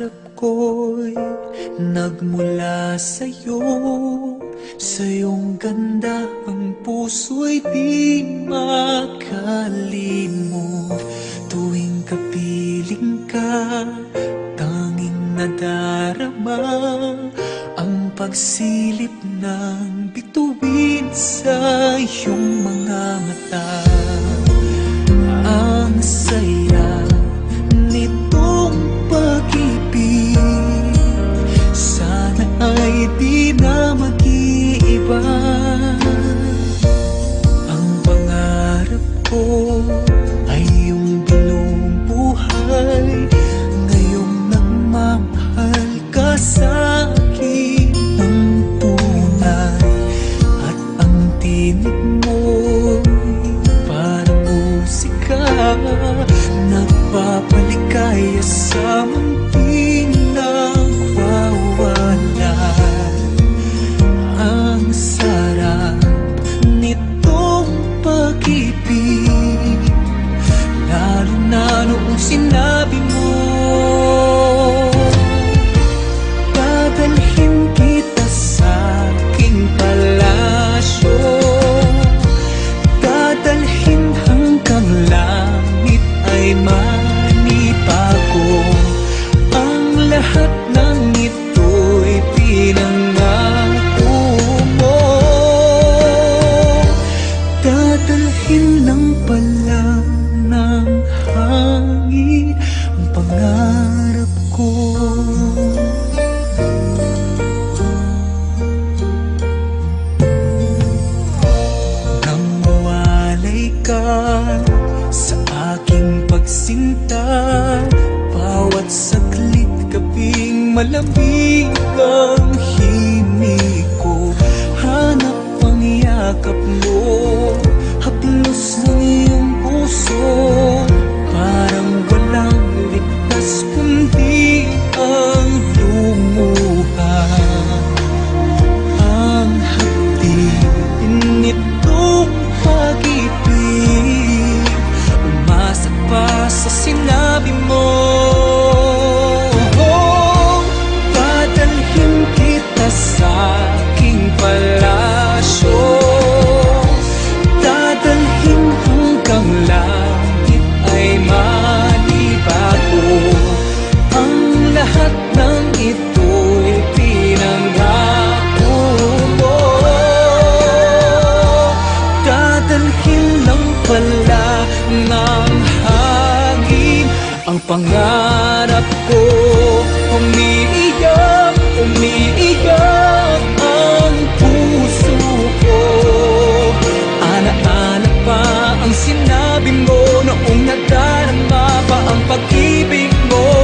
pangarap ko'y nagmula sa'yo. Sa iyong ganda ang puso'y di makalimot. Tuwing kapiling ka, tanging nadarama ang pagsilip ng bituin sa iyong mga mata. Ang saya nitong pag-ibig, sana ay di na mag-iiba. Ang pangarap ko ay yung binubuhay, ngayong nagmamahal ka sa akin ng tunay. At ang tinig mo'y parang musika, nagpapaligaya sa munting nagwawala. Ang sarap nitong pag-ibig, lalo na noong sinabi mo, dadalhin kita sa aking palasyo, dadalhin hanggang langit ay manibago. Ang lahat ng ito'y pinangako mo, dadalhin lang pala ng hangin ang pangarap ko. Nang mawalay ka sa aking pagsinta, bawat saglit gabing malamig ang himig ko. Hanap ang yakap mo, haplos ng iyong puso, parang walang ligtas kundi ang lumuha. Ang hapdin nitong pag-ibig, umasa pa sa sinabi mo. Dadalhin kita sa aking palasyo, dadalhin hanggang langit ay manibago. Ang lahat ng ito'y pinangako mo, dadalhin lang pala ng hangin ang pangarap ko. Umiiyak, umiiyak ang puso ko, ana-ana pa ang sinabi mo noong nadarama pa ang pag-ibig mo.